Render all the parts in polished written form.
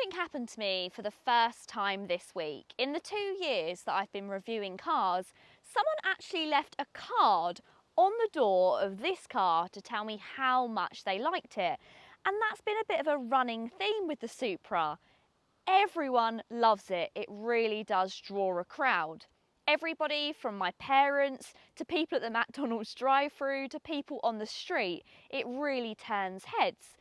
Something happened to me for the first time this week. In the 2 years that I've been reviewing cars, someone actually left a card on the door of this car to tell me how much they liked it. And that's been a bit of a running theme with the Supra. Everyone loves it. It really does draw a crowd. Everybody from my parents to people at the McDonald's drive-through to people on the street, it really turns heads.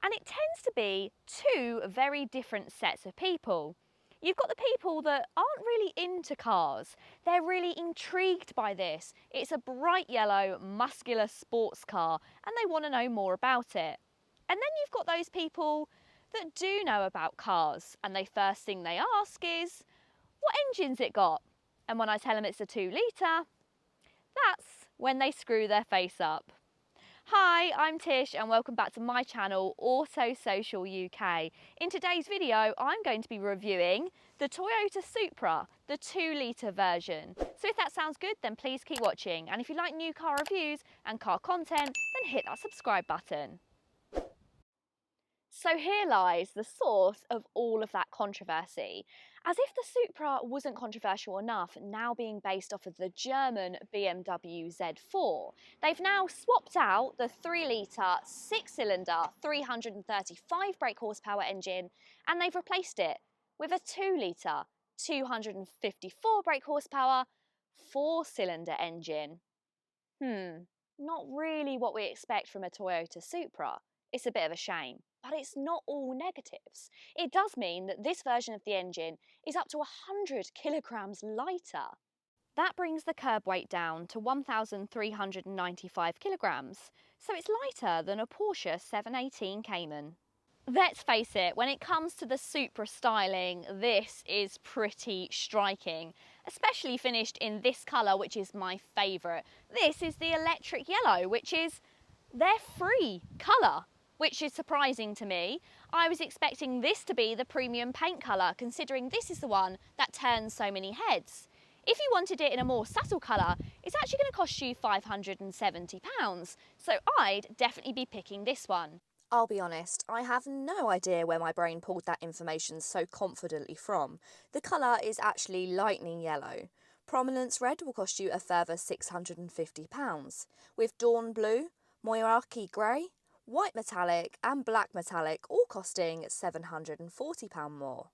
And it tends to be two very different sets of people. You've got the people that aren't really into cars. They're really intrigued by this. It's a bright yellow, muscular sports car, and they want to know more about it. And then you've got those people that do know about cars, and the first thing they ask is, what engine's it got? And when I tell them it's a 2 litre, that's when they screw their face up. Hi, I'm Tish and welcome back to my channel, Auto Social UK. In today's video, I'm going to be reviewing the Toyota Supra, the 2 litre version. So if that sounds good, then please keep watching. And if you like new car reviews and car content, then hit that subscribe button. So here lies the source of all of that controversy. As if the Supra wasn't controversial enough, now being based off of the German BMW Z4, they've now swapped out the 3 litre, 6-cylinder, 335 brake horsepower engine, and they've replaced it with a 2 litre, 254 brake horsepower, 4-cylinder engine. Not really what we expect from a Toyota Supra. It's a bit of a shame. But it's not all negatives. It does mean that this version of the engine is up to 100 kilograms lighter. That brings the curb weight down to 1,395 kilograms, so it's lighter than a Porsche 718 Cayman. Let's face it, when it comes to the Supra styling, this is pretty striking, especially finished in this colour, which is my favourite. This is the electric yellow, which is their free colour, which is surprising to me. I was expecting this to be the premium paint colour, considering this is the one that turns so many heads. If you wanted it in a more subtle colour, it's actually going to cost you £570, so I'd definitely be picking this one. I'll be honest, I have no idea where my brain pulled that information so confidently from. The colour is actually lightning yellow. Prominence red will cost you a further £650, with dawn blue, Moiraki grey, white metallic and black metallic all costing £740 more.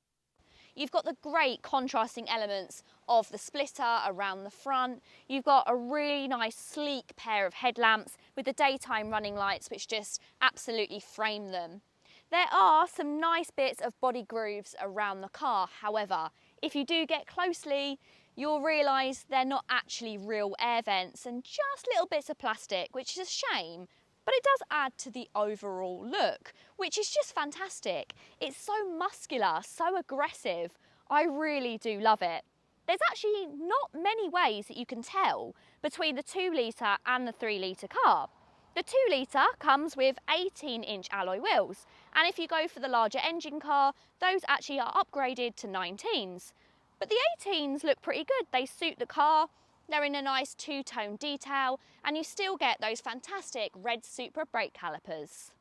You've got the great contrasting elements of the splitter around the front. You've got a really nice sleek pair of headlamps with the daytime running lights which just absolutely frame them. There are some nice bits of body grooves around the car, however, if you do get closely, you'll realise they're not actually real air vents and just little bits of plastic, which is a shame. But it does add to the overall look, which is just fantastic. It's so muscular, so aggressive. I really do love it. There's actually not many ways that you can tell between the 2 litre and the 3 litre car. The 2 litre comes with 18-inch alloy wheels, and if you go for the larger engine car, those actually are upgraded to 19s. But the 18s look pretty good. They suit the car. They're in a nice two-tone detail, and you still get those fantastic red Supra brake calipers.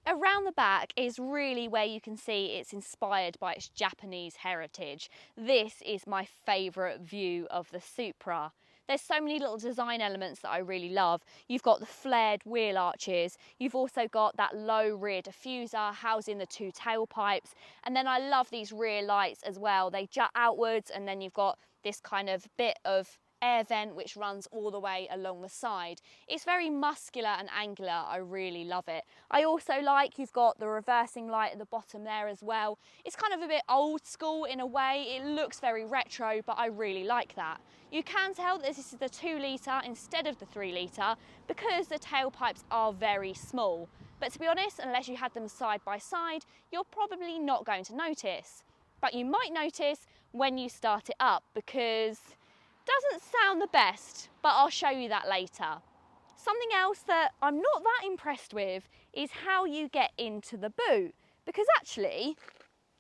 Around the back is really where you can see it's inspired by its Japanese heritage. This is my favourite view of the Supra. There's so many little design elements that I really love. You've got the flared wheel arches, you've also got that low rear diffuser housing the 2 tailpipes, and then I love these rear lights as well. They jut outwards, and then you've got this kind of bit of air vent which runs all the way along the side. It's very muscular and angular. I really love it. I also like you've got the reversing light at the bottom there as well. It's kind of a bit old school in a way. It looks very retro, but I really like that. You can tell that this is the 2 litre instead of the 3 litre because the tailpipes are very small. But to be honest, unless you had them side by side, you're probably not going to notice. But you might notice when you start it up, because doesn't sound the best, but I'll show you that later. Something else that I'm not that impressed with is how you get into the boot, because actually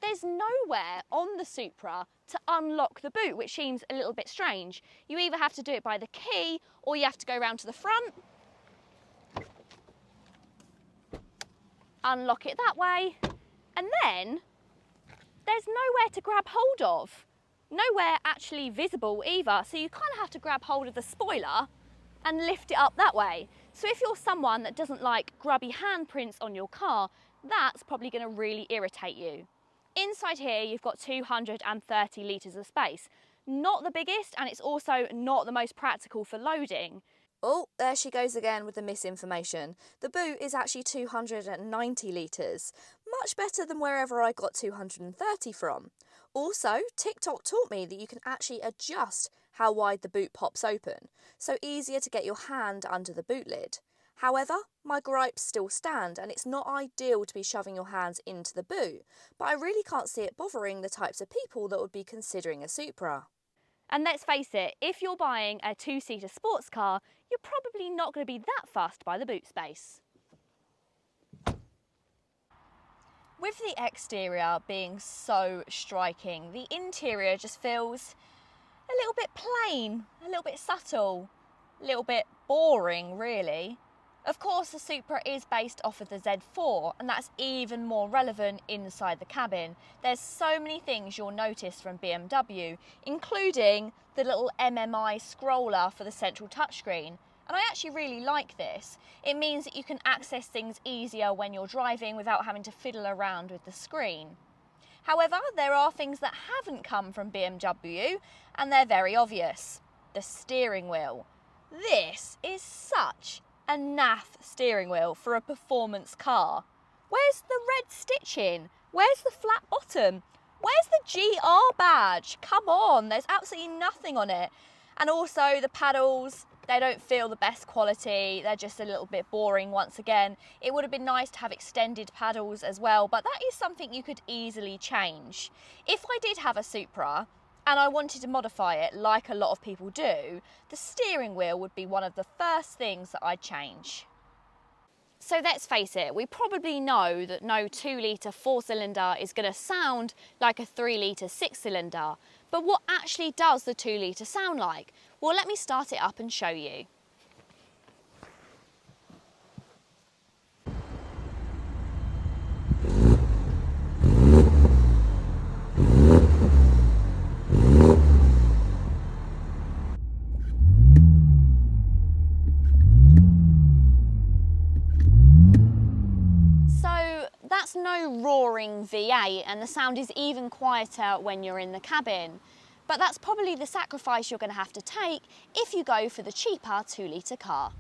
there's nowhere on the Supra to unlock the boot, which seems a little bit strange. You either have to do it by the key or you have to go around to the front, unlock it that way, and then there's nowhere to grab hold of. Nowhere actually visible either, so you kind of have to grab hold of the spoiler and lift it up that way. So if you're someone that doesn't like grubby handprints on your car, that's probably going to really irritate you. Inside here you've got 230 litres of space. Not the biggest, and it's also not the most practical for loading. Oh, there she goes again with the misinformation. The boot is actually 290 litres, much better than wherever I got 230 from. Also, TikTok taught me that you can actually adjust how wide the boot pops open, so easier to get your hand under the boot lid. However, my gripes still stand, and it's not ideal to be shoving your hands into the boot, but I really can't see it bothering the types of people that would be considering a Supra. And let's face it, if you're buying a two-seater sports car, you're probably not going to be that fussed by the boot space. With the exterior being so striking, the interior just feels a little bit plain, a little bit subtle, a little bit boring really. Of course, the Supra is based off of the Z4, and that's even more relevant inside the cabin. There's so many things you'll notice from BMW, including the little MMI scroller for the central touchscreen. And I actually really like this. It means that you can access things easier when you're driving without having to fiddle around with the screen. However, there are things that haven't come from BMW, and they're very obvious. The steering wheel. This is such a naff steering wheel for a performance car. Where's the red stitching? Where's the flat bottom? Where's the GR badge? Come on, there's absolutely nothing on it. And also the paddles, they don't feel the best quality. They're just a little bit boring once again. It would have been nice to have extended paddles as well, but that is something you could easily change. If I did have a Supra, and I wanted to modify it like a lot of people do, the steering wheel would be one of the first things that I'd change. So let's face it, we probably know that no 2-litre 4-cylinder is going to sound like a 3-litre 6-cylinder, but what actually does the 2-litre sound like? Well, let me start it up and show you. That's no roaring V8, and the sound is even quieter when you're in the cabin. But that's probably the sacrifice you're going to have to take if you go for the cheaper 2-litre car.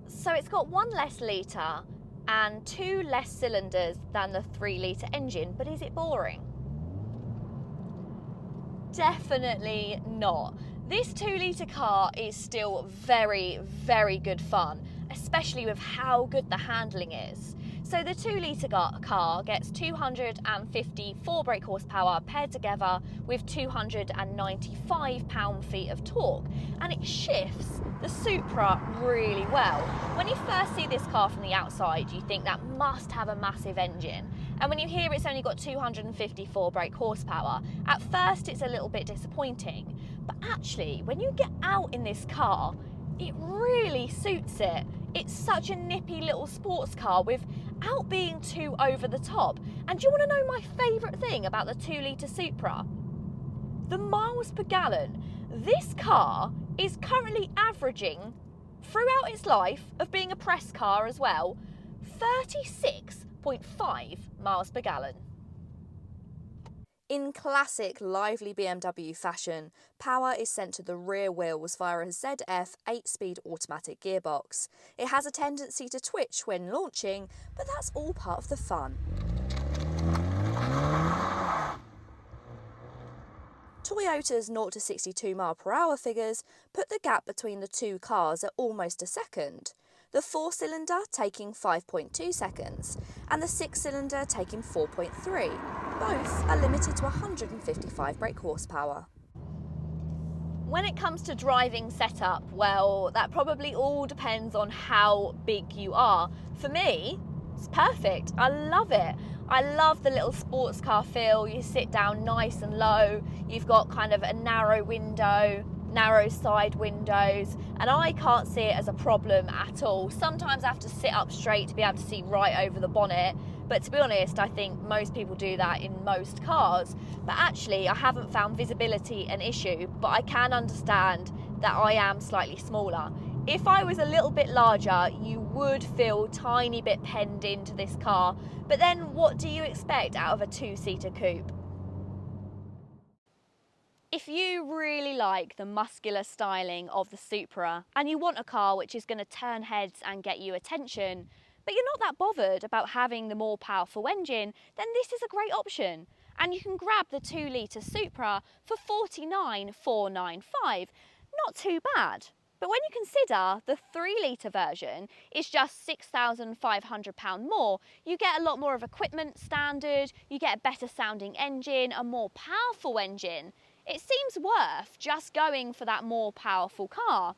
So it's got 1 less litre and 2 less cylinders than the 3-litre engine, but is it boring? Definitely not. This 2-litre car is still very, very good fun, especially with how good the handling is. So the 2-litre car gets 254 brake horsepower paired together with 295 pound-feet of torque, and it shifts the Supra really well. When you first see this car from the outside, you think that must have a massive engine. And when you hear it's only got 254 brake horsepower, at first it's a little bit disappointing. But actually, when you get out in this car, it really suits it. It's such a nippy little sports car without being too over the top. And do you want to know my favourite thing about the 2-litre Supra? The miles per gallon. This car is currently averaging, throughout its life of being a press car as well, 36.5 miles per gallon. In classic lively BMW fashion, power is sent to the rear wheels via a ZF 8-speed automatic gearbox. It has a tendency to twitch when launching, but that's all part of the fun. Toyota's 0 to 62 mph figures put the gap between the two cars at almost a second. The 4-cylinder taking 5.2 seconds and the 6-cylinder taking 4.3. Both are limited to 155 brake horsepower. When it comes to driving setup, well, that probably all depends on how big you are. For me, it's perfect. I love it. I love the little sports car feel. You sit down nice and low. You've got kind of a narrow window. narrow side windows, and I can't see it as a problem at all. Sometimes I have to sit up straight to be able to see right over the bonnet, but to be honest, I think most people do that in most cars. But actually, I haven't found visibility an issue, but I can understand that I am slightly smaller. If I was a little bit larger, you would feel a tiny bit penned into this car, but then what do you expect out of a two-seater coupe? If you really like the muscular styling of the Supra and you want a car which is going to turn heads and get you attention, but you're not that bothered about having the more powerful engine, then this is a great option. And you can grab the 2 litre Supra for $49,495. Not too bad. But when you consider the 3 litre version is just £6,500 more, you get a lot more of equipment standard, you get a better sounding engine, a more powerful engine. It seems worth just going for that more powerful car.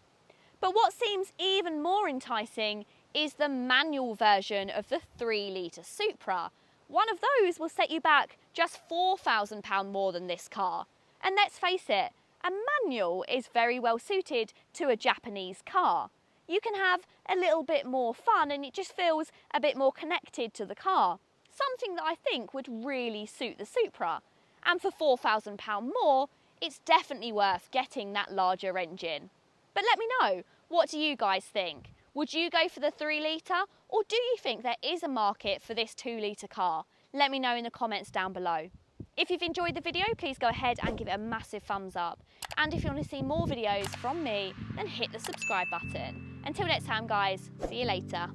But what seems even more enticing is the manual version of the 3 litre Supra. One of those will set you back just £4,000 more than this car. And let's face it, a manual is very well suited to a Japanese car. You can have a little bit more fun and it just feels a bit more connected to the car. Something that I think would really suit the Supra. And for £4,000 more, it's definitely worth getting that larger engine. But let me know, what do you guys think? Would you go for the 3 litre, or do you think there is a market for this 2 litre car? Let me know in the comments down below. If you've enjoyed the video, please go ahead and give it a massive thumbs up. And if you want to see more videos from me, then hit the subscribe button. Until next time guys, see you later.